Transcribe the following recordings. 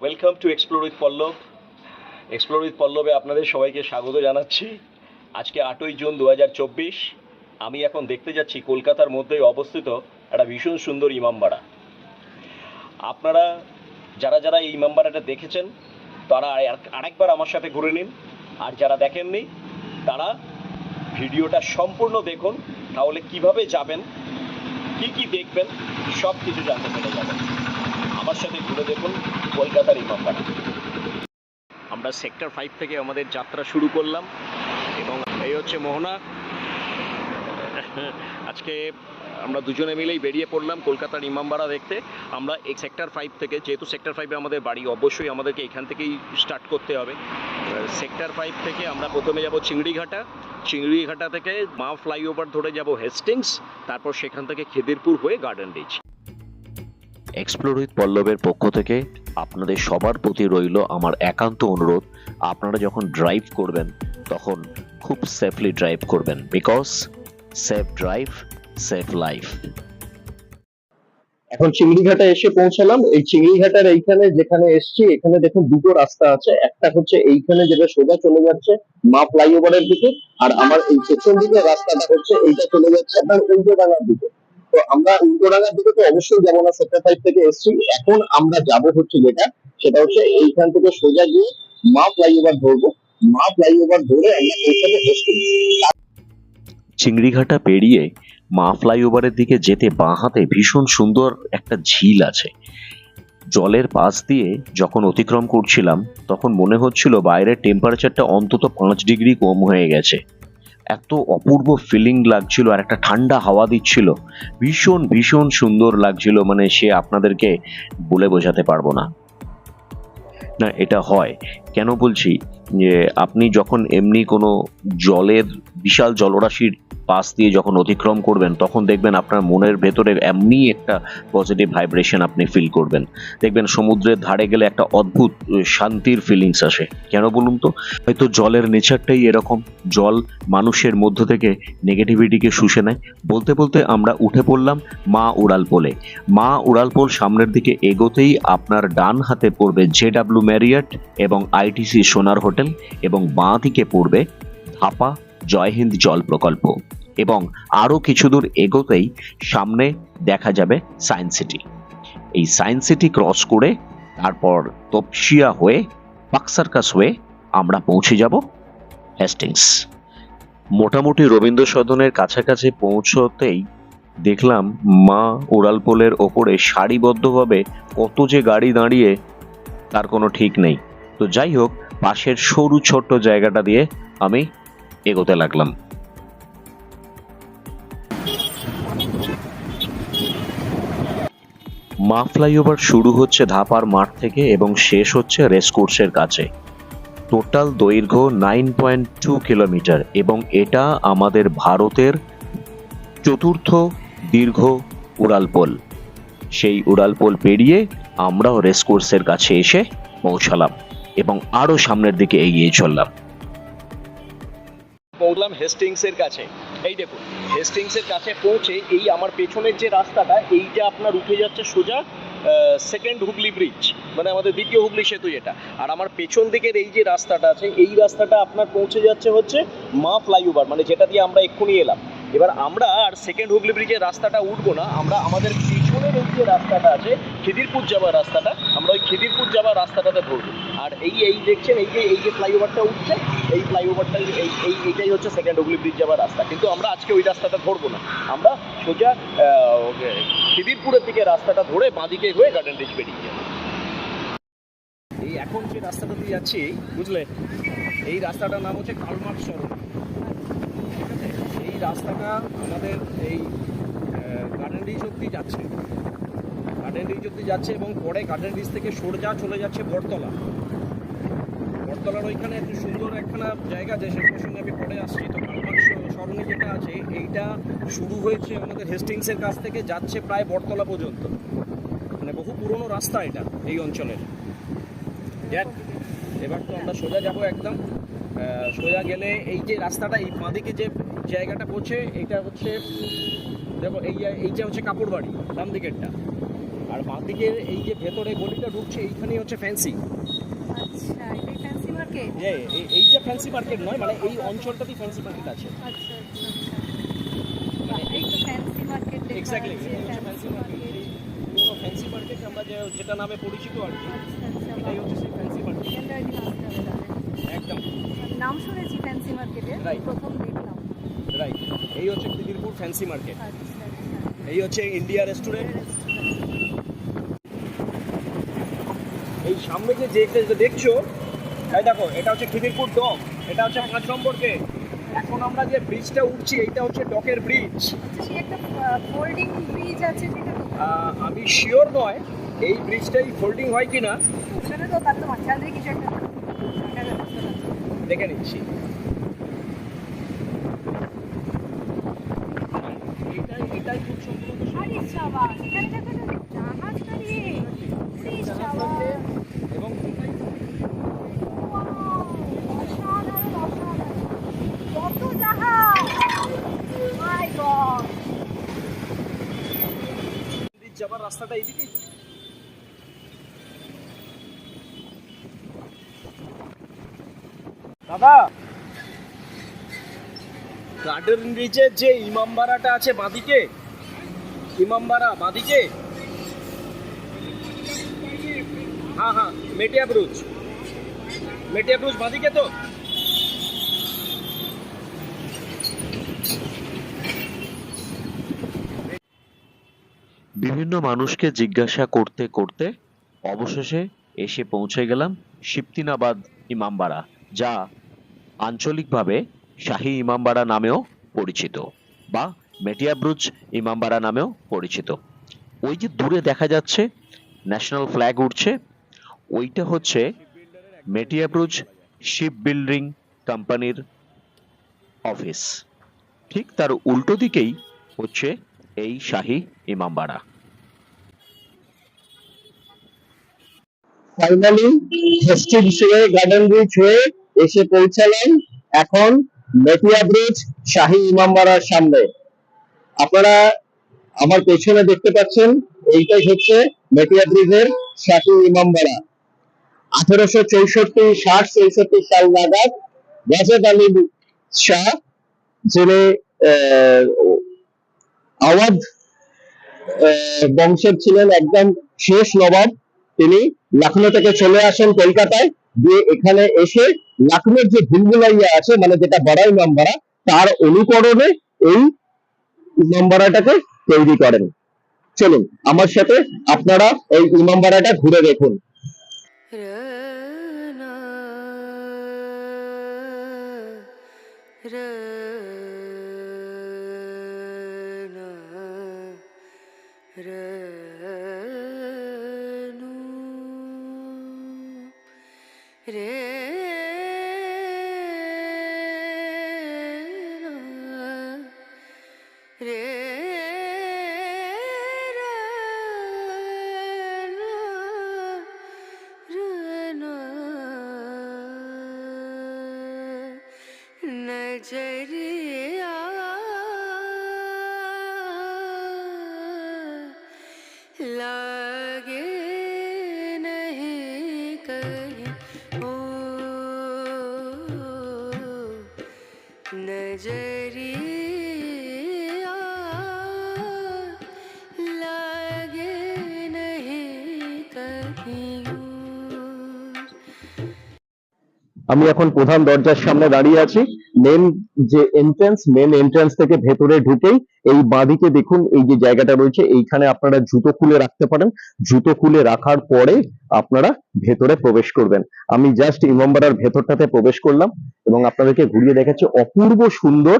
Welcome to explore with Pallab. Explore with পল্লবে আপনাদের সবাইকে স্বাগত জানাচ্ছি। আজকে 8ই জুন 2024। আমি এখন দেখতে যাচ্ছি কলকাতার মধ্যেই অবস্থিত একটা ভীষণ সুন্দর ইমামবাড়া। আপনারা যারা যারা এই ইমামবাড়াটা দেখেছেন তারা আরেকবার আমার সাথে ঘুরে নিন, আর যারা দেখেননি তারা ভিডিওটা সম্পূর্ণ দেখুন, তাহলে কিভাবে যাবেন, কি কি দেখবেন সব কিছু জানতে পেরে যাবেন। আমার সাথে ঘুরে দেখুন কলকাতার ইমামবাড়া। আমরা সেক্টর 5 থেকে আমাদের যাত্রা শুরু করলাম এবং এই হচ্ছে মোহনা। আজকে আমরা দুজনে মিলেই বেরিয়ে পড়লাম কলকাতার ইমামবাড়া দেখতে। আমরা এই সেক্টর 5 থেকে, যেহেতু সেক্টর 5-এ আমাদের বাড়ি, অবশ্যই আমাদেরকে এখান থেকেই স্টার্ট করতে হবে। সেক্টর 5 থেকে আমরা প্রথমে যাব চিংড়িঘাটা। চিংড়িঘাটা থেকে মা ফ্লাইওভার ধরে যাব হেস্টিংস, তারপর সেখান থেকে খিদিরপুর হয়ে গার্ডেন রিচ। এক্সপ্লোর উইথ পল্লবের পক্ষ থেকে আপনাদের সবার প্রতি রইল আমার একান্ত অনুরোধ, আপনারা যখন ড্রাইভ করবেন তখন খুব সেফলি ড্রাইভ করবেন, because safe drive safe life. এখন চিংড়িঘাটা এসে পৌঁছালাম। এই চিংড়িঘাটার এইখানে যেখানে এসছি, এখানে দেখুন দুটো রাস্তা আছে। একটা হচ্ছে এইখানে যেটা সোজা চলে যাচ্ছে মা ফ্লাইওভারের দিকে, আর আমার এই পেছন দিকে রাস্তাটা হচ্ছে এইটা চলে যাচ্ছে আপনার উল্টোডাঙ্গার দিকে। তো আমরা উল্টোডাঙ্গার দিকে তো অবশ্যই যাবো না, সেক্টর 5 থেকে এসছি। এখন আমরা যাব হচ্ছে সেটা হচ্ছে এইখান থেকে সোজা গিয়ে মা ফ্লাইওভার ধরবো। মা ফ্লাইওভার ধরে আমরা পৌঁছাবো হেস্টিংস। চিংড়িঘাটা পেরিয়ে মা ফ্লাইওভারের দিকে যেতে বাঁ হাতে ভীষণ সুন্দর একটা ঝিল আছে। জলের পাশ দিয়ে যখন অতিক্রম করছিলাম তখন মনে হচ্ছিল বাইরের টেম্পারেচারটা অন্তত 5 ডিগ্রি কম হয়ে গেছে। এত অপূর্ব ফিলিং লাগছিল, আর একটা ঠান্ডা হাওয়া দিচ্ছিল, ভীষণ ভীষণ সুন্দর লাগছিল। মানে সে আপনাদেরকে বলে বোঝাতে পারবো না। না, এটা হয় কেন বলছি, যে আপনি যখন এমনি কোনো জলের বিশাল জলরাশির পাশ দিয়ে যখন অতিক্রম করবেন তখন দেখবেন আপনার মনের ভেতরে এমনি একটা পজিটিভ ভাইব্রেশন আপনি ফিল করবেন। দেখবেন সমুদ্রের ধারে গেলে একটা অদ্ভুত শান্তির ফিলিংস আসে। কেন বলুন তো? হয়তো জলের নেচারটাই এরকম, জল মানুষের মধ্য থেকে নেগেটিভিটিকে শুষে নেয়। বলতে বলতে আমরা উঠে পড়লাম মা উড়ালপোলে। মা উড়ালপোল সামনের দিকে এগোতেই আপনার ডান হাতে পড়বে JW ম্যারিয়ট এবং ITC সোনার হোটেল, এবং বাঁ দিকে পড়বে ধাপা জয়হিন্দ জল প্রকল্প, এবং আরো কিছু দূর এগোতেই সামনে দেখা যাবে সায়েন্স সিটি। এই সায়েন্স সিটি ক্রস করে তারপর তপসিয়া হয়ে পার্ক সার্কাস হয়ে আমরা পৌঁছে যাব হেস্টিংস। মোটামুটি রবীন্দ্র সদনের কাছাকাছি পৌঁছতেই দেখলাম মা উড়ালপোলের ওপরে সারিবদ্ধভাবে কত যে গাড়ি দাঁড়িয়ে তার কোনো ঠিক নেই। তো যাই হোক, পাশের সরু ছোট্ট জায়গাটা দিয়ে আমি এগোতে লাগলাম। মা ফ্লাইওভার শুরু হচ্ছে ধাপার মাঠ থেকে এবং শেষ হচ্ছে রেসকোর্সের কাছে। টোটাল দৈর্ঘ্য 9.2 কিলোমিটার, এবং এটা আমাদের ভারতের চতুর্থ দীর্ঘ উড়ালপোল। সেই উড়ালপোল পেরিয়ে আমরাও রেসকোর্সের কাছে এসে পৌঁছালাম এবং আরো সামনের দিকে এগিয়ে চললাম। পৌঁছলাম হেস্টিংসের কাছে। এই দেখুন, হেস্টিংসের কাছে পৌঁছে এই আমার পেছনের যে রাস্তাটা, এইটা আপনার উঠে যাচ্ছে সোজা সেকেন্ড হুগলি ব্রিজ, মানে আমাদের দ্বিতীয় হুগলি সেতু যেটা। আর আমার পেছন দিকের এই যে রাস্তাটা আছে, এই রাস্তাটা আপনার পৌঁছে যাচ্ছে হচ্ছে মা ফ্লাইওভার, মানে যেটা দিয়ে আমরা এক্ষুনি এলাম। এবার আমরা আর সেকেন্ড হুগলি ব্রিজের রাস্তাটা উঠবো না, আমরা আমাদের পিছনের এই যে রাস্তাটা আছে খিদিরপুর যাওয়ার রাস্তাটা, আমরা ওই খিদিরপুর যাওয়ার রাস্তাটাতে ধরবো। আর এই দেখছেন এই যে ফ্লাইওভারটা উঠছে, এই ফ্লাইওভারটা এইটাই হচ্ছে সেকেন্ড হুগলি ব্রিজ যাওয়ার রাস্তা। কিন্তু আমরা আজকে ওই রাস্তাটা ধরবো না, আমরা সোজা খিদিরপুরের দিকে রাস্তাটা ধরে বাঁদিকে হয়ে গার্ডেন রিচ বেরিয়ে যাবো। এই এখন যে রাস্তাটা দিয়ে যাচ্ছি, বুঝলে, এই রাস্তাটার নাম হচ্ছে কালমার্ক সড়ক। ঠিক আছে, এই রাস্তাটা আমাদের এই গার্ডেন রিচ অব্দি যাচ্ছে, গার্ডেন রিচ অব্দি যাচ্ছে, এবং পরে গার্ডেন রিচ থেকে সোজা চলে যাচ্ছে বটতলা। বটতলার ওইখানে একটু সুন্দর একখানা জায়গা আছে, সেটার সঙ্গে আমি পরে আসছি। তো কালমার্ক সরণি যেটা আছে, এইটা শুরু হয়েছে আমাদের হেস্টিংসের কাছ থেকে, যাচ্ছে প্রায় বটতলা পর্যন্ত। মানে বহু পুরনো রাস্তা এটা এই অঞ্চলের। দেখ, এবার তো আমরা সোজা যাব একদম। সোজা গেলে এই যে রাস্তাটা, এই বাঁদিকে যে জায়গাটা পড়ছে, এইটা হচ্ছে, দেখো এইটা হচ্ছে কাপড় বাড়ি ডান দিকেরটা। আর বাঁদিকে এই যে ভেতরে গলিটা ঢুকছে এইখানেই হচ্ছে ফ্যান্সি। আচ্ছা, এটাই ফ্যান্সি মার্কেট? এইটা ফ্যান্সি মার্কেট নয়, মানে এই অঞ্চলটাতেই ফ্যান্সি মার্কেট আছে। আচ্ছা আচ্ছা আচ্ছা, এই তো ফ্যান্সি মার্কেট দেখা এক্স্যাক্টলি, যাচ্ছে, এটা হচ্ছে ফ্যান্সি ফ্যান্সি মার্কেট। পুরো ফ্যান্সি মার্কেট আমরা যেটা নামে পরিচিত আর কি, আচ্ছা আচ্ছা, এটাই হচ্ছে সেই ফ্যান্সি মার্কেট। এখানটা একদিন আসতে হবে তাহলে। একদম নাম শুনেছি ফ্যান্সি মার্কেটের, Right. প্রথম দেখলাম। রাইট, এই হচ্ছে খিদিরপুর ফ্যান্সি মার্কেট। আচ্ছা আচ্ছা, এই হচ্ছে ইন্ডিয়া রেস্টুরেন্ট। এই সামনে যে দেখছো, তাই দেখো, এটা হচ্ছে খিদিরপুর ডক, এটা হচ্ছে 5 নম্বর গেট। এখন আমরা যে ব্রিজটা উঠছি এইটা হচ্ছে ডকের ব্রিজ। আচ্ছা, সেই একটা ফোল্ডিং ব্রিজ আছে যেটা তো, আমি শিওর নয় এই ব্রিজটাই ফোল্ডিং হয় কিনা, ওখানে তো তার তো মাঝখান দিয়ে কিছু একটা দেখা যাচ্ছে না। দেখে নিচ্ছি। এটাই খুব সম্ভবত আরে শাবাশ, এখানে দেখো তো জাহাজ দাঁড়িয়ে। আরে শাবাশ, এবং এটাই ওয়াও, অসাধারণ অসাধারণ, কত জাহাজ, মাই গড। ব্রিজ যাবার রাস্তাটা এইদিকেই তো। দাদা, গার্ডেন ব্রিজের যে ইমামবাড়াটা আছে বাঁদিকে, ইমামবাড়া বাঁদিকে, হ্যাঁ হ্যাঁ, মেটিয়া ব্রুজ বাঁদিকে তো। বিভিন্ন মানুষকে জিজ্ঞাসা করতে করতে অবশেষে এসে পৌঁছে গেলাম সিপ্তিনাবাদ ইমামবাড়া, যা আঞ্চলিকভাবে শাহী ইমামবাড়া নামেও পরিচিত বা মেটিয়াব্রুজ ইমামবাড়া নামেও পরিচিত। ওই যে দূরে দেখা যাচ্ছে ন্যাশনাল ফ্ল্যাগ উঠছে, ওইটা হচ্ছে মেটিয়াব্রুজ শিপ বিল্ডিং কোম্পানির অফিস। ঠিক তার উল্টো দিকেই হচ্ছে এই শাহী ইমামবাড়া। ফাইনালি হেস্টিংস হয়ে গার্ডেন ব্রিজ হয়ে এসে পৌঁছালাম এখন মেটিয়া ব্রিজ শাহী ইমামবাড়ার সামনে। আপনারা আমার পেছনে দেখতে পাচ্ছেন, এইটাই হচ্ছে মেটিয়া ব্রিজের শাহী ইমামবাড়া। 1864 সাল নাগাদ ওয়াজেদ আলী শাহ, যিনি আওয়াধ বংশের ছিলেন, একদম শেষ নবাব, তিনি লখনৌ থেকে চলে আসেন কলকাতায়, দিয়ে এখানে এসে লখনৌর যে ভুলভুলাইয়া আছে, মানে যেটা বড় ইমামবাড়া, তার অনুকরণে এই ইমামবাড়াটাকে তৈরি করেন। চলুন আমার সাথে আপনারা এই ইমামবাড়াটা ঘুরে দেখুন। नजरिया लागे नहीं कहीं ओ नजरिया लागे नहीं कहीं और। আমি এখন প্রধান দরজার সামনে দাঁড়িয়ে আছি। মেন এন্ট্রান্স থেকে ভেতরে ঢুকেই এই বাঁদিকে দেখুন, এই যে জায়গাটা রয়েছে, এইখানে আপনারা জুতো খুলে রাখতে পারেন। জুতো খুলে রাখার পরে আপনারা ভেতরে প্রবেশ করবেন। আমি জাস্ট ইমামবাড়ার ভেতরটাতে প্রবেশ করলাম এবং আপনাদেরকে ঘুরিয়ে দেখাচ্ছি। অপূর্ব সুন্দর,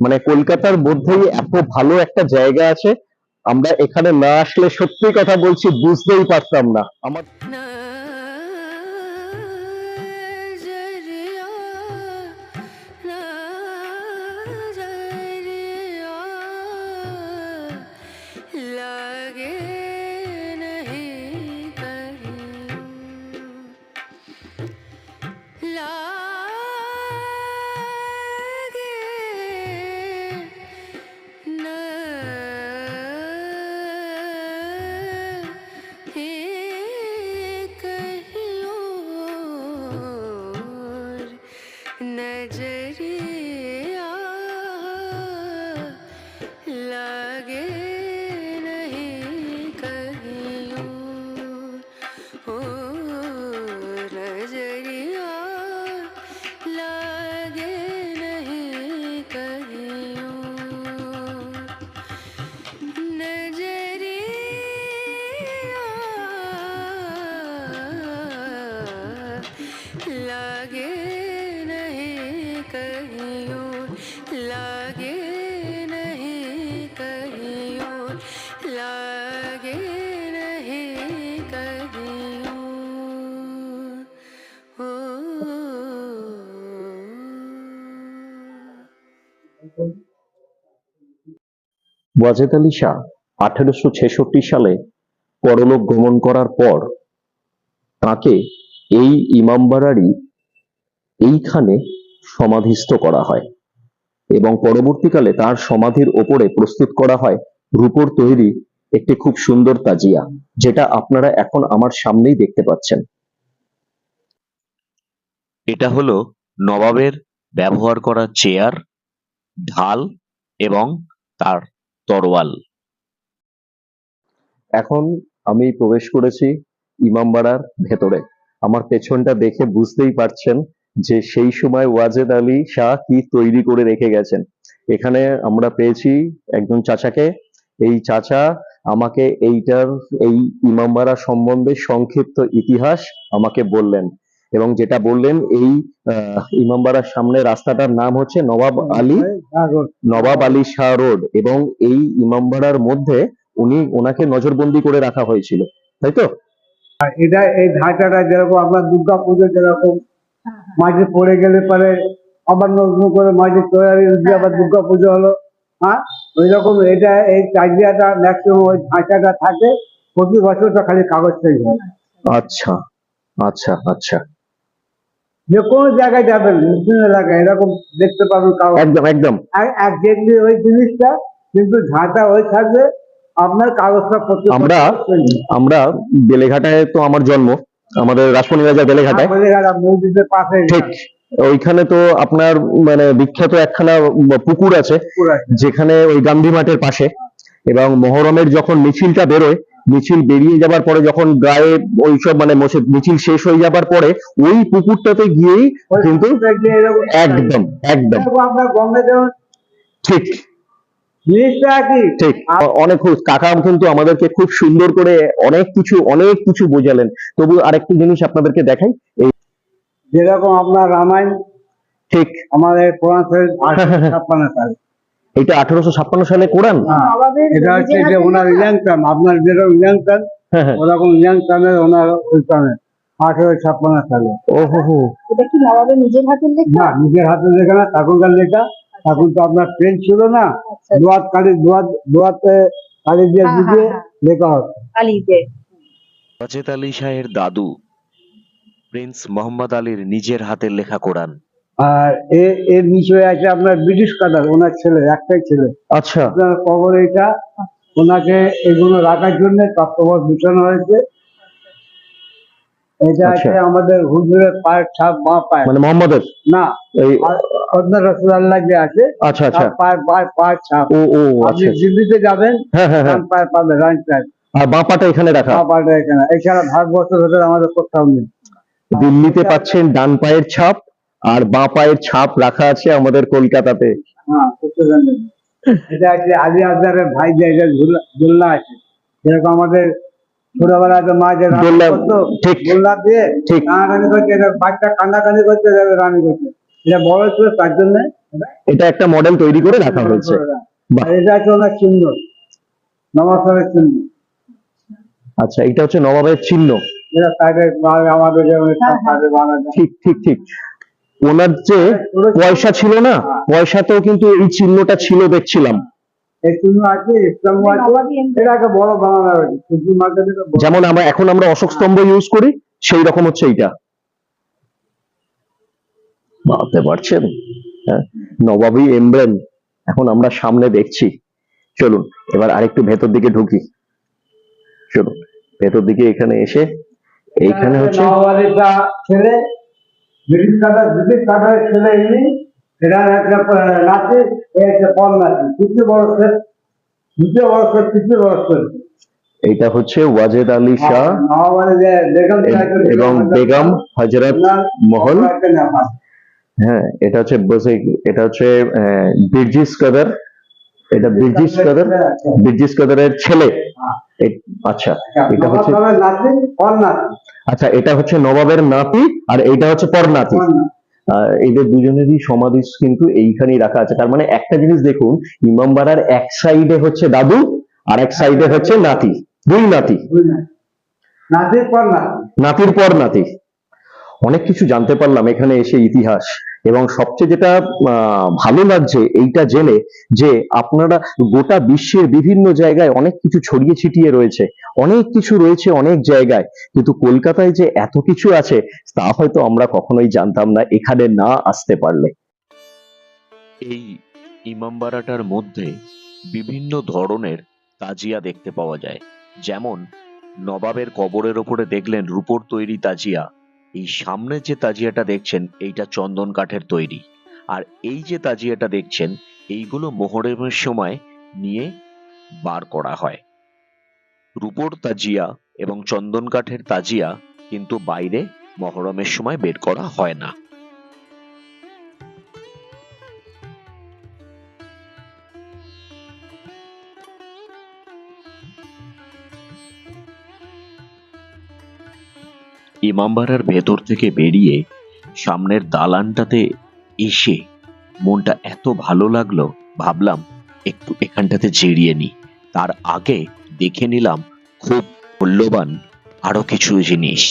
মানে কলকাতার মধ্যেই এত ভালো একটা জায়গা আছে, আমরা এখানে না আসলে সত্যি কথা বলছি বুঝতেই পারতাম না। আমার नजरिया नजरिया लागे नहीं कहीं लागे ওয়াজেদ আলী শাহ 1866 সালে পরলোক গমন করার পর তাকে এই ইমামবাড়ারই এইখানে সমাধিস্থ করা হয় এবং পরবর্তীকালে তার সমাধির ওপরে প্রস্তুত করা হয় রূপোর তৈরি একটি খুব সুন্দর তাজিয়া, যেটা আপনারা এখন আমার সামনেই দেখতে পাচ্ছেন। এটা হলো নবাবের ব্যবহার করা চেয়ার, ঢাল এবং তার তরোয়াল। এখন আমি প্রবেশ করেছি ইমামবাড়ার ভেতরে। আমার পেছনটা দেখে বুঝতেই পারছেন যে সেই সময় ওয়াজেদ আলী শাহ কি তৈরি করে রেখে গেছেন। এখানে আমরা পেয়েছি একজন চাচাকে। এই চাচা আমাকে এই ইমামবাড়া সম্বন্ধে সংক্ষিপ্ত ইতিহাস আমাকে বললেন এবং যেটা বললেন এই ইমামবাড়ার সামনে রাস্তাটার নাম হচ্ছে নবাব আলী শাহ রোড এবং এই ইমামবাড়ার মধ্যে ওনাকে নজরবন্দি করে রাখা হয়েছিল, তাই তো? এটা এই ঢাঁচাটা যেরকম আপনার দুর্গা পুজো যেরকম মাঝে পড়ে গেলে পরে আবার নতুন করে মাঝে তৈরি দিয়ে আবার দুর্গা পুজো হলো, হ্যাঁ ওই রকম এটা এই চাহিদাটা ম্যাক্সিমাম ওই ঢাঁচাটা থাকে প্রতি বছর তো খালি কাগজ চেঞ্জ হয়। আচ্ছা আচ্ছা আচ্ছা, যে কোনো জায়গায় যাবেন মুসলিম এলাকায় এরকম দেখতে পাবেন কাগজ একদম একদম একজাক্টলি ওই জিনিসটা, কিন্তু ঢাঁচা ওই থাকবে আপনার কাগজটা প্রতি আমরা বেলেঘাটায় তো আমার জন্ম, আমাদের রাজপনি রাজা বেলেঘাটায়, মসজিদের পাশে ঠিক ওইখানে তো আপনার মানে বিখ্যাত একখানা পুকুর আছে যেখানে ওই গান্ধী মাঠের পাশে, এবং মহরমের যখন মিছিলটা বেরোয়, মিছিল বেরিয়ে যাবার পরে যখন গায়ে ওইসব মানে মিছিল শেষ হয়ে যাবার পরে ওই পুকুরটাতে গিয়েই কিন্তু একদম একদম আপনার গঙ্গা যেমন ঠিক জিনিসটা কি ঠিক অনেক কাকা কিন্তু আমাদেরকে খুব সুন্দর করে অনেক কিছু বোঝালেন। তবু আরেকটি জিনিস আপনাদেরকে দেখাই, এই যেরকম আপনার রামায়ণ ঠিক আমাদের কোরআন শরীফ 1856 সালে, এটা 1856 সালে কোরআন। এটা হচ্ছে যে ওনার ইলাংটান, আপনার যেরকম ইলাংটান ওরকম ইলাংটানের ওনার ওইখানে 1856 সালে। ওহো, এটা কি নবাবের নিজের হাতের লেখা? না নিজের হাতে লেখা না, ঠাকুরকার লেখা। তখন তো আপনার পেন ছিল না, দোয়াতে কালি দিয়ে দিয়ে লেখা হতো। কালিতে ওয়াজেদ আলী শাহের দাদু প্রিন্স মোহাম্মদ আলীর নিজের হাতের লেখা কোরআন। আর এর নিচে আছে আপনার ব্রিটিশ কাদার, ওনার ছেলে, একটাই ছেলে। আচ্ছা, আপনার কবর এটা, ওনাকে এগুলো রাখার জন্য তত্ত্ববোধ বিছানো হয়েছে। এটা আছে আমাদের হুজুরের পায়ের ছাপ, বাঁ পায়ে, মানে মোহাম্মদের না এই হযরত রাসূলুল্লাহ যে আছে আচ্ছা আচ্ছা পায়ের ছাপ। ও আপনি আচ্ছা, দিল্লিতে যাবেন হ্যাঁ হ্যাঁ হ্যাঁ, ডান পায়ে পাবেন, রাইট সাইড, আর বাঁ পাটা এখানে রাখা। বাঁ পাটা এখানে। এছাড়া ভারতবর্ষের ভেতরে আমাদের কোথাও নেই। দিল্লিতে পাচ্ছেন ডান পায়ের ছাপ আর বাঁ পায়ের ছাপ রাখা আছে আমাদের কলকাতাতে। হ্যাঁ, কোথাও নেই। এটা আছে আলী আজহারের ভাই যে দোলনা আছে, যেরকম আমাদের ছোটবেলাতে মা যে দোলনা, ঠিক দোলনা দিয়ে ঠিক কানাকানি করছে, এটা বাচ্চা কান্নাকানি করছে, যাবে রানি করছে, এটা বড় ছিল তার জন্য এটা একটা মডেল তৈরি করে রাখা হয়েছে। আর এটা হচ্ছে ওনার চিহ্ন, নবাবের চিহ্ন। আচ্ছা, এটা হচ্ছে নবাবের চিহ্ন। এটা সাইডে আমাদের যেমন সাইডে বানানো। ঠিক ঠিক ঠিক, ওনার যে পয়সা ছিল না, পয়সাতেও কিন্তু এই চিহ্নটা ছিল দেখছিলাম। এই চিহ্ন আছে, স্তম্ভ আছে, এটা একটা বড় বানানো হয়েছে সবজি মার্কেটে। যেমন আমরা অশোক স্তম্ভ ইউজ করি, সেই রকম হচ্ছে এইটা। ভাবতে পারছেন, হ্যাঁ, নবাবী এমব্লেম এখন আমরা সামনে দেখছি। চলুন এবার আরেকটু ভেতর দিকে ঢুকি, চলুন ভেতর দিকে। এখানে এসে এইখানে হচ্ছে নওয়ালিটা ছেলে, ব্রিটিশ কাটার ছেলে ইনি। এটা একটা নাতি, একটা পর নাতি, তৃতীয় বরস। এইটা হচ্ছে ওয়াজেদ আলী শাহ এবং বেগম হযরত মহল। হ্যাঁ, এটা হচ্ছে বিরজিস কাদের, এটা বিরজিস কাদেরের ছেলে। আচ্ছা, এটা হচ্ছে আচ্ছা, এটা হচ্ছে নবাবের নাতি আর এইটা হচ্ছে পর নাতি। এদের দুজনেরই সমাধি কিন্তু এইখানেই রাখা আছে। তার মানে একটা জিনিস দেখুন, ইমামবাড়ার এক সাইডে হচ্ছে দাদু আর এক সাইডে হচ্ছে নাতি, দুই নাতি, নাতির পর নাতি। অনেক কিছু জানতে পারলাম এখানে এসে ইতিহাস। এবং সবচেয়ে যেটা ভালো লাগছে এইটা জেনে যে আপনারা গোটা বিশ্বের বিভিন্ন জায়গায় অনেক কিছু ছড়িয়ে ছিটিয়ে রয়েছে, অনেক কিছু রয়েছে অনেক জায়গায়, কিন্তু কলকাতায় যে এত কিছু আছে তা হয়তো আমরা কখনোই জানতাম না এখানে না আসতে পারলে। এই ইমামবাড়াটার মধ্যে বিভিন্ন ধরনের তাজিয়া দেখতে পাওয়া যায়। যেমন নবাবের কবরের ওপরে দেখলেন রূপোর তৈরি তাজিয়া। এই সামনে যে তাজিয়াটা দেখছেন এইটা চন্দন কাঠের তৈরি, আর এই যে তাজিয়াটা দেখছেন এইগুলো মোহরমের সময় নিয়ে বার করা হয়। রূপোর তাজিয়া এবং চন্দন কাঠের তাজিয়া কিন্তু বাইরে মহরমের সময় বের করা হয় না। ইমামবাড়ার ভেতর থেকে বেরিয়ে সামনের দালানটাতে এসে মনটা এত ভালো লাগলো, ভাবলাম একটু এখানটাতে জিরিয়ে নি। তার আগে দেখে নিলাম খুব মূল্যবান আরো কিছু জিনিস।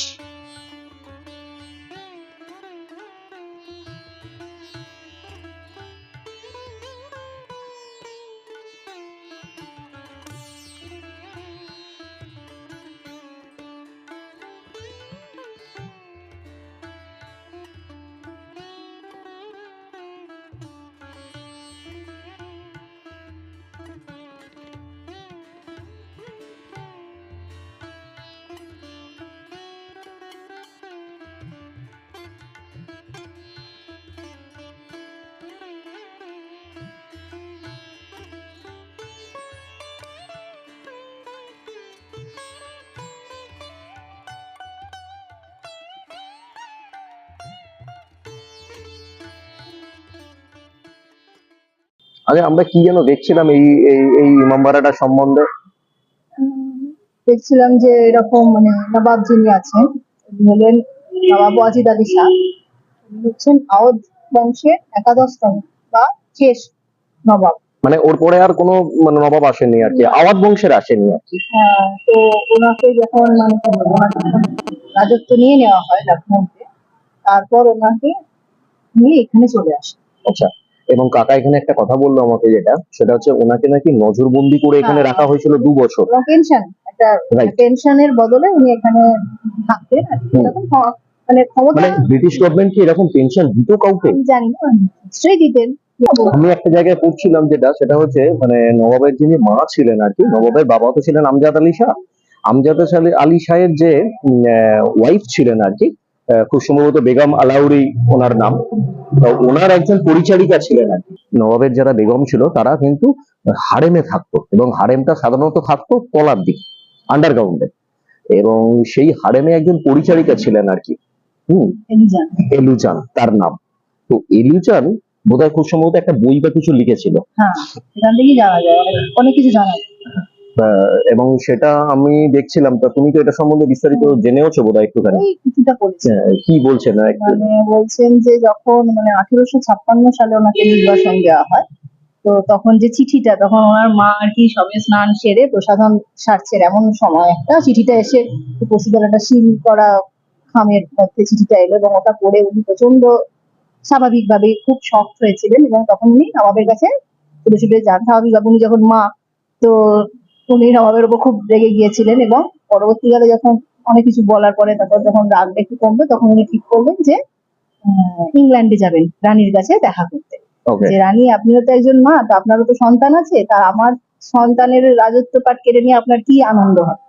আগে আমরা কি যেন দেখছিলাম এই এই এই ইমামবাড়াটা সম্বন্ধে? দেখছিলাম যে এরকম মানে নবাব যিনি আছেন উনি হলেন নবাব ওয়াজিদ আলী শাহ। উনি হচ্ছেন আওধ বংশের একাদশতম বা শেষ নবাব। মানে ওর পরে আর কোনো মানে নবাব আসেনি আর কি, আওয়াজ বংশের আসেনি আর কি। তো ওনাকে যখন মানে কি বলবো, ওনার যখন রাজত্ব নিয়ে নেওয়া হয় লখনৌতে, তারপর ওনাকে নিয়ে এখানে চলে আসে। আচ্ছা, এবং কাকা এখানে একটা কথা বললো আমাকে, যেটা সেটা হচ্ছে ওনাকে নাকি নজরবন্দি করে এখানে হ্যাঁ। রাখা হয়েছিল 2 বছর। এবং পেনশন একটা Right. পেনশনের বদলে উনি এখানে থাকতেন আর কি। হুম। এরকম মানে ক্ষমতা মানে ব্রিটিশ গভর্নমেন্ট কি এরকম পেনশন দিত কাউকে? আমি জানি না, নিশ্চয়ই দিতেন। আমি একটা জায়গায় পড়ছিলাম যেটা সেটা হচ্ছে মানে নবাবের যিনি মা ছিলেন আর কি, নবাবের বাবা তো ছিলেন আমজাদ আলী শাহ। আমজাদ আলী শাহের যে ওয়াইফ ছিলেন আর কি, খুব সম্ভবত বেগম আলাউরি ওনার নাম। তো ওনার একজন পরিচারিকা ছিলেন আর কি। নবাবের যারা বেগম ছিল তারা কিন্তু হারেমে থাকতো, এবং হারেমটা সাধারণত থাকতো তলার দিক, আন্ডারগ্রাউন্ডে, এবং সেই হারেমে একজন পরিচারিকা ছিলেন আর কি। এলিজান। এলুজান তার নাম। তো এলুজান বোধহয় খুব সম্ভবত একটা বই বা কিছু লিখেছিল, হ্যাঁ, সেখান থেকেই জানা যায়, অনেক কিছু জানা যায়। এবং সেটা আমি দেখছিলাম। তা তুমি তো এটা সম্বন্ধে বিস্তারিত জেনেওছো বোধহয় একটুখানি। ওই কিছুটা পড়েছি। কি বলছেন একটু? মানে বলছেন যে যখন মানে 1856 সালে ওনাকে নির্বাসন দেওয়া হয়, তো তখন যে চিঠিটা, তখন ওনার মা আর কি সবে স্নান সেরে প্রসাধন সারছেন এমন সময় একটা চিঠিটা এসে উপস্থিত, একটা সিল করা খামের মধ্যে চিঠিটা এলো, এবং ওটা পড়ে উনি প্রচন্ড স্বাভাবিকভাবে খুব শক্ট হয়েছিলেন, এবং তখন উনি নবাবের কাছে ছুটে ছুটে যান। স্বাভাবিকভাবে উনি যখন মা, তো উনি নবাবের উপর খুব রেগে গিয়েছিলেন, এবং পরবর্তীকালে যখন অনেক কিছু বলার পরে তারপর যখন রাগটা একটু কমবে, তখন উনি ঠিক করলেন যে ইংল্যান্ডে যাবেন রানীর কাছে দেখা করতে। ওকে, যে রানী, আপনিও তো একজন মা, তো আপনারও তো সন্তান আছে, তা আমার সন্তানের রাজত্ব পাঠ কেড়ে নিয়ে আপনার কি আনন্দ হয়।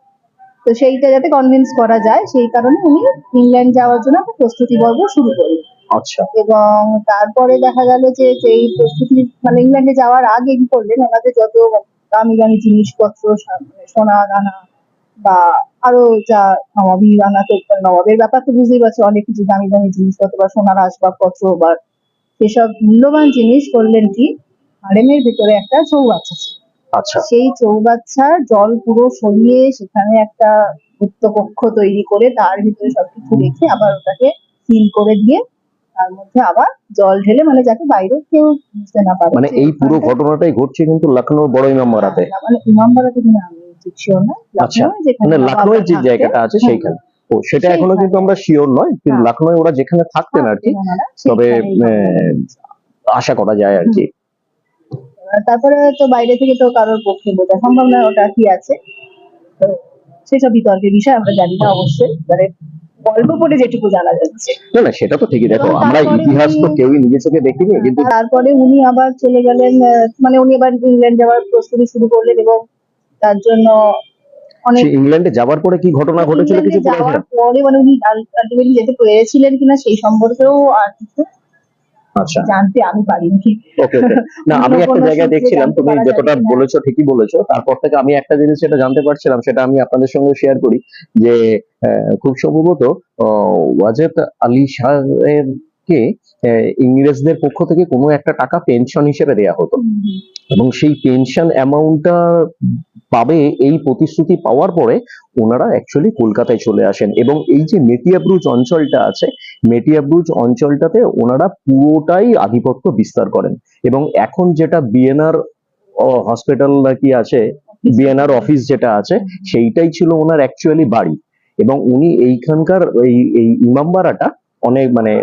তো সেইটা যাতে কনভিন্স করা যায় সেই কারণে উনি ইংল্যান্ড যাওয়ার জন্য একটা প্রস্তুতি পর্ব শুরু করলেন। আচ্ছা, এবং তারপরে দেখা গেল যে এই প্রস্তুতি মানে ইংল্যান্ডে যাওয়ার আগে কি করলেন, ওনাদের যত দামি দামি জিনিসপত্র, সোনা দানা বা আরো যা নবাবী দানা, তো নবাবের ব্যাপার তো বুঝতেই পারছো, অনেক কিছু দামি দামি জিনিসপত্র বা সোনার আসবাবপত্র বা সেসব মূল্যবান জিনিস করলেন কি হারেমের ভিতরে একটা চৌবাচ্চা ছিল। আচ্ছা, সেই চৌবাচ্চার জল পুরো সরিয়ে সেখানে একটা গুপ্ত কক্ষ তৈরি করে তার ভিতরে সবকিছু রেখে আবার ওটাকে সিল করে দিয়ে তার মধ্যে আবার জল ঢেলে, মানে যাতে বাইরে কেউ বুঝতে না পারে। মানে এই পুরো ঘটনাটাই ঘটছে কিন্তু লখনৌ বড় ইমামবাড়াতে। মানে ইমামবাড়াতে কিনা আমি ঠিক শিওর না, আচ্ছা, লখনৌ যেখানে মানে নবাবরা লখনৌয়ের যে থাকতেন, জায়গাটা আছে হ্যাঁ, সেইখানে। ও সেটা এখনো সেইখানে। কিন্তু আমরা শিওর নয়, কিন্তু হ্যাঁ। লাখনৌ ওরা যেখানে থাকতেন আর কি, থাকতেন ওনারা, তবে সেইখানেই আশা করা যায় আর কি। তারপরে তো বাইরে থেকে তো কারোর পক্ষে বোঝা সম্ভব নয় ওটা কি আছে, তো সেসব বিতর্কের বিষয় আমরা জানি না অবশ্যই, মানে গল্প পড়ে যেটুকু জানা যাচ্ছে। না না সেটা তো ঠিকই, দেখো এবং আমরা তারপরে ইতিহাস তো উনি- কেউই নিজে চোখে দেখিনি, কিন্তু তারপরে উনি আবার চলে গেলেন, মানে উনি আবার ইংল্যান্ড যাওয়ার প্রস্তুতি শুরু করলেন, এবং তার জন্য অনেক সে ইংল্যান্ডে যাবার পরে কি ঘটনা ঘটেছিল ইংল্যান্ডে কিছু যাওয়ার পড়েছেন? পরে মানে উনি আলটিমেটলি যেতে পেরেছিলেন কিনা সেই সম্পর্কেও আর কিছু আচ্ছা, জানতে আমি পারিনি। ওকে ওকে। না অন্য আমি একটা কোনো জায়গায় সূত্রে দেখছিলাম, জানতে তুমি পারা যাবে যতটা কিনা। বলেছো ঠিকই বলেছো, তারপর থেকে আমি একটা জিনিস যেটা জানতে পারছিলাম সেটা আমি আপনাদের সঙ্গে শেয়ার করি, যে খুব সম্ভবত ওয়াজেদ আলী শাহের কে ইংরেজদের পক্ষ থেকে কোনো একটা টাকা পেনশন হিসেবে দেয়া হতো, এবং সেই পেনশন অ্যামাউন্টটা পাবে এই প্রতিশ্রুতি পাওয়ার পরে ওনারা অ্যাকচুয়ালি কলকাতায় চলে আসেন, এবং এই যে মেটিয়াব্রুজ অঞ্চলটা আছে, মেটিয়াব্রুজ অঞ্চলটাতে ওনারা পুরোটাই আধিপত্য বিস্তার করেন, এবং এখন যেটা বিএনআর হসপিটাল নাকি আছে, বিএনআর অফিস যেটা আছে, সেইটাই ছিল ওনার অ্যাকচুয়ালি বাড়ি, এবং উনি এইখানকার এই ইমামবাড়াটা অনেক মানে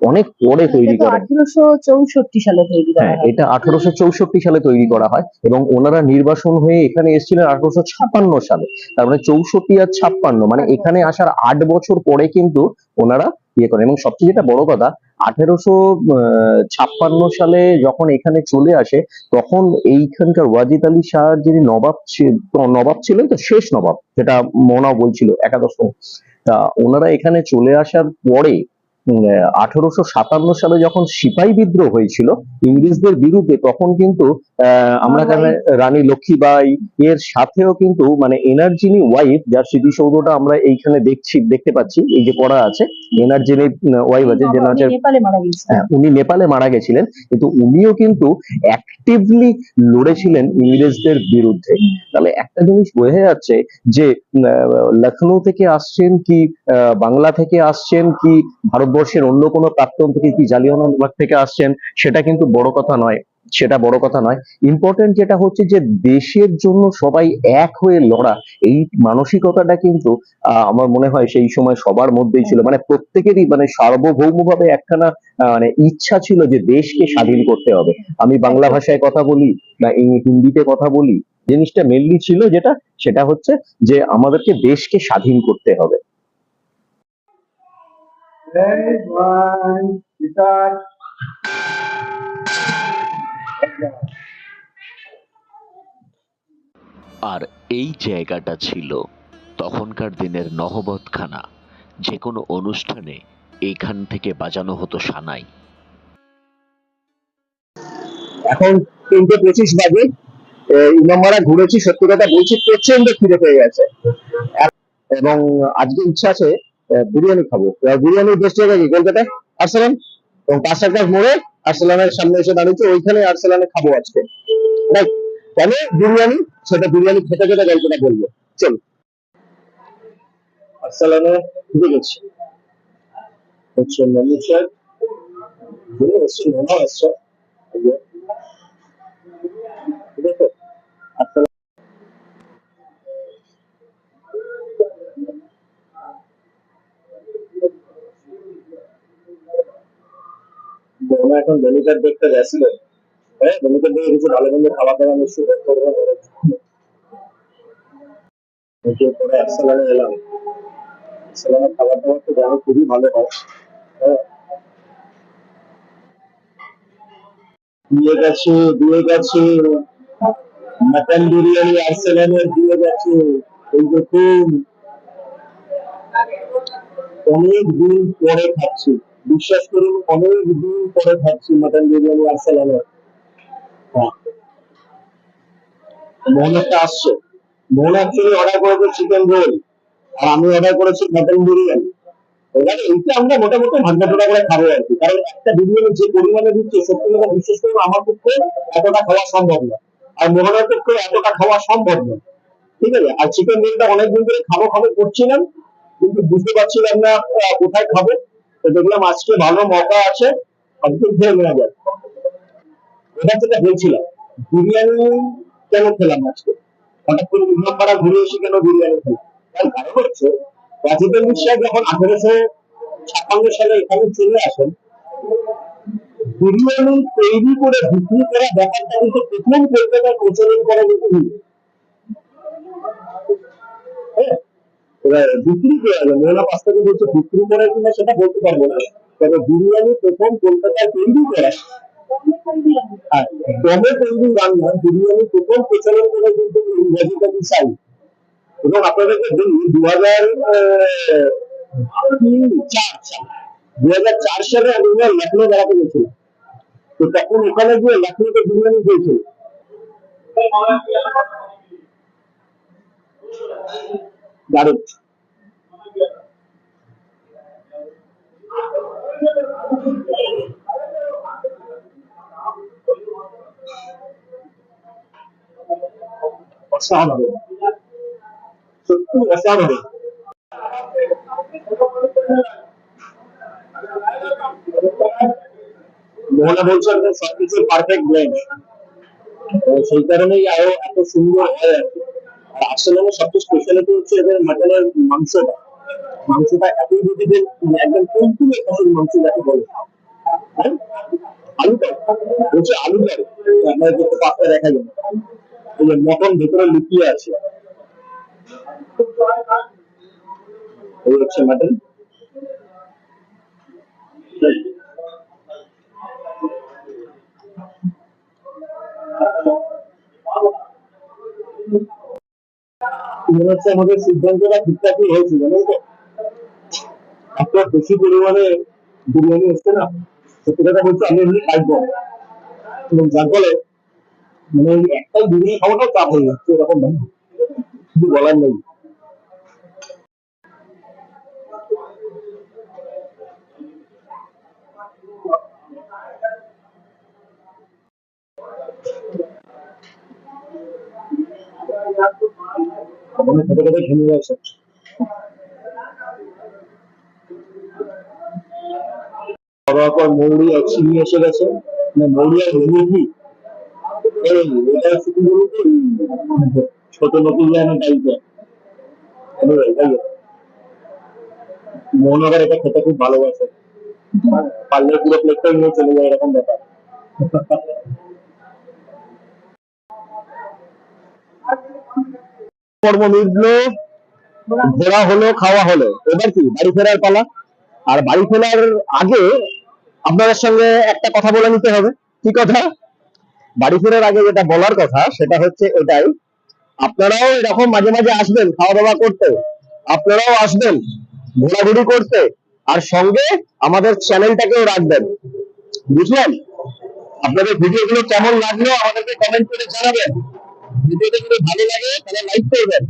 অনেক পরে তৈরি এটা তো করেন। 1864 সালে তৈরি করা হ্যাঁ, হয়। এটা 1864 সালে তৈরি করা হয়, এবং ওনারা নির্বাসন হয়ে এখানে এসেছিলেন 1856 সালে। তার মানে 64 আর 56, মানে এখানে আসার 8 বছর পরে কিন্তু ওনারা ইয়ে করেন, এবং সবচেয়ে যেটা বড় কথা, 1856 সালে যখন এখানে চলে আসে, তখন এইখানকার ওয়াজিদ আলী শাহ যিনি নবাব ছিলেন, তো শেষ নবাব, যেটা মোনাও বলছিল একাদশ, তা ওনারা এখানে চলে আসার পরে 1857 সালে যখন সিপাহী বিদ্রোহ হয়েছিল ইংরেজদের বিরুদ্ধে, তখন কিন্তু আমরা এখানে রানী লক্ষ্মীবাই এর সাথেও কিন্তু মানে এনার যিনি ওয়াইফ, যার স্মৃতিসৌধটা আমরা এইখানে দেখতে পাচ্ছি, এই যে করা আছে, এনার যিনি ওয়াইফ আছে, যে উনি নেপালে মারা গেছিলেন। হ্যাঁ, উনি নেপালে মারা গেছিলেন, কিন্তু উনিও কিন্তু অ্যাক্টিভলি লড়েছিলেন ইংরেজদের বিরুদ্ধে। তাহলে একটা জিনিস বোঝা যাচ্ছে যে লখনৌ থেকে আসছেন কি বাংলা থেকে আসছেন কি ভারতবর্ষের অন্য কোনো প্রাক্তন থেকে কি জালিয়ানওয়ালাবাগ থেকে আসছেন, সেটা কিন্তু বড় কথা নয়, সেটা বড় কথা নয়। ইম্পর্টেন্ট যেটা হচ্ছে যে দেশের জন্য সবাই এক হয়ে লড়া, এই মানসিকতাটা কিন্তু আমার মনে হয় সেই সময় সবার মধ্যেই ছিল, মানে প্রত্যেকেরই মানে সার্বভৌমভাবে একখানা মানে ইচ্ছা ছিল যে দেশকে স্বাধীন করতে হবে। আমি বাংলা ভাষায় কথা বলি না হিন্দিতে কথা বলি, জিনিসটা মেনলি ছিল যেটা, সেটা হচ্ছে যে আমাদেরকে দেশকে স্বাধীন করতে হবে। আর এই জায়গাটা ছিল তখনকার দিনের নহবতখানা। যে কোনো অনুষ্ঠানে এইখান থেকে বাজানো হতো সানাই। এখন 3:25 বাজে, ইমামবাড়া ঘুরেছি, সত্যি কথা বলছি প্রচন্ড খিদে পেয়ে গেছে, এবং আজকে ইচ্ছা আছে বিরিয়ানি খাবো। বিরিয়ানির বেস্ট জায়গা কি কলকাতায়? আর্সেলান, এবং পাঁচটাকার মোড়ে আর্সেলানের সামনে এসে দাঁড়িয়েছে, ওইখানে আর্সেলানে খাবো আজকে। রাইট, কেন বিরিয়ানি, সেটা বিরিয়ানি খেতে খেতে গল্পটা বলবো। চল, আর্সেলানে ঢুকে গেছি, হচ্ছে মেনু চার্ট ঘুরে এসছি, মনে এসছে, ঠিক আছে। আর্সেলান বোনা এখন মেনু চার্ট দেখতে গেছিল, হ্যাঁ মেনু চার্ট দেখে কিছু ভালো মন্দ খাবার দাবার নিশ্চয়ই বের করবে, পরে আর্সেলানে এলাম। আর্সেলানের খাবার দাবার তো জানো খুবই ভালো হয়, হ্যাঁ। দিয়ে গেছে মাটন বিরিয়ানি, আর্সেলানের দিয়ে গেছে, এই দেখুন অনেক দিন পরে খাচ্ছি, বিশ্বাস করুন অনেক দিন পরে খাচ্ছি মাটন বিরিয়ানি আর্সেলানের। হ্যাঁ, মোহন একটা আসছে, মোহন অ্যাকচুয়ালি অর্ডার করেছে চিকেন রোল, আর আমি অর্ডার করেছি মাটন বিরিয়ানি। এবারে এইটা আমরা মোটামুটি ভাগ্যটা করে খাবো আর কি, কারণ একটা বিরিয়ানি যে পরিমাণে দিচ্ছে, সত্যি কথা বিশেষ করে আমার পক্ষে এতটা খাওয়া সম্ভব না, আর মোহনের পক্ষে এতটা খাওয়া সম্ভব না, ঠিক আছে। আর চিকেন রোলটা অনেকদিন ধরে খাবো খাবো করছিলাম, কিন্তু বুঝতে পারছিলাম না কোথায় খাবো, তো দেখলাম আজকে ভালো মৌকা আছে, একদিন খেয়ে নেওয়া যায়। এটা যেটা বলছিলাম, বিরিয়ানি কেন খেলাম আজকে, হঠাৎ করে ইমামবাড়া ঘুরে এসে কেন বিরিয়ানি খেলাম, তার কারণ হচ্ছে রাজেন্দ্র মিশ্রা যখন 1856 সালে এখানে চলে আসেন, বিরিয়ানি তৈরি করে বিক্রি করা ব্যাপারটা কিন্তু প্রথম কলকাতায় প্রচলন করা কিন্তু এবার বিক্রি করা যায়, মেলা পাস্তাকে বলছে বিক্রি করা কিনা সেটা বলতে পারবো না, তবে বিরিয়ানি প্রথম কলকাতায় তৈরি করা আর দমে তৈরি রান্না বিরিয়ানি প্রথম প্রচলন করে কিন্তু ইংরেজি সাই। এবং আপনাদেরকে বলি 2004 সালে আমি লখনৌ বেড়াতে গেছিলাম, তো তখন ওখানে গিয়ে লখনৌতে বিরিয়ানি খেয়েছিল, দারুণ। অসাধারণ, সত্যি অসাধারণ। মোহনা বলছেন সবকিছুর পারফেক্ট ব্লেন্ড, সেই কারণেই আরো এত সুন্দর হয়ে আছে। আর আসলে সবচেয়ে স্পেশালিটি হচ্ছে এদের মাটনের মাংসটা এতই বুঝিদের, একদম কমপ্লিট খাসির মাংস যাকে বলে। আলুটা হচ্ছে আলুটা আপনাদের দেখতে পাত্রে দেখা যাবে, এই যে মটন ভেতরে লুকিয়ে আছে, এই হচ্ছে মাটন। মনে হচ্ছে আমাদের সিদ্ধান্তটা ঠিকঠাকই হয়েছে, জানেন তো, একটা বেশি পরিমাণে বিরিয়ানি হচ্ছে না, সত্যি কথা বলছি আমি এমনি খাইবো, এবং যার ফলে মানে একটাই বিরিয়ানি খাওয়াটাও চাপ হয়ে যাচ্ছে, এরকম কিছু বলার নেই। খেতে খেতে ঘেমে গেছে। খাওয়ার পর মৌরি আর চিনি এসে গেছে, মানে মৌরি আর ঘুগনি, এটা শুধু বলুন ছোট নতুন টাইপের। মোহনগর এটা খেতে খুব ভালোবাসে, পারলে পুরো প্লেটটা নিয়ে চলে যায়, এরকম ব্যাপার। পর্ব মিটলো, ঘোরা হলো, খাওয়া হলো, এবার কি বাড়ি ফেরার পালা। আর বাড়ি ফেরার আগে আপনাদের সঙ্গে একটা কথা বলে নিতে হবে। কি কথা? বাড়ি ফেরার আগে যেটা বলার কথা সেটা হচ্ছে এটাই, আপনারাও এরকম মাঝে মাঝে আসবেন খাওয়া দাওয়া করতে, আপনারাও আসবেন ঘোরাঘুরি করতে, আর সঙ্গে আমাদের চ্যানেলটাকেও রাখবেন, বুঝলেন? আপনাদের ভিডিওগুলো কেমন লাগলো আমাদেরকে কমেন্ট করে জানাবেন। ভিডিওটা যদি ভালো লাগে তাহলে লাইক করবেন,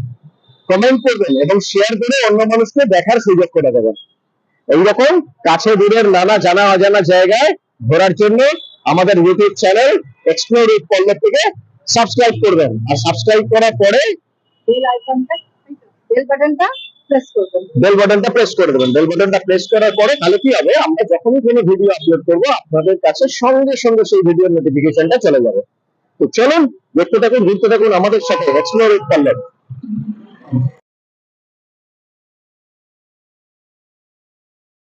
কমেন্ট করবেন এবং শেয়ার করে অন্য মানুষকে দেখার সুযোগ করে দেবেন। এইরকম কাছে দূরের নানা জানা অজানা জায়গায় ঘোরার জন্য আমাদের ইউটিউব চ্যানেল এক্সপ্লোর উইথ পল্লব থেকে সাবস্ক্রাইব করবেন, আর সাবস্ক্রাইব করার পরে বেল বাটনটা প্রেস করবেন। বেল বাটনটা প্রেস করে দেবেন। বেল বাটনটা প্রেস করার পরে তাহলে কি হবে, আমরা যখনই কোনো ভিডিও আপলোড করবো আপনাদের কাছে সঙ্গে সঙ্গে সেই ভিডিওর নোটিফিকেশনটা চলে যাবে। তো চলুন দেখতে থাকুন, ঘুরতে থাকুন আমাদের সাথে এক্সপ্লোর উইথ পল্লব।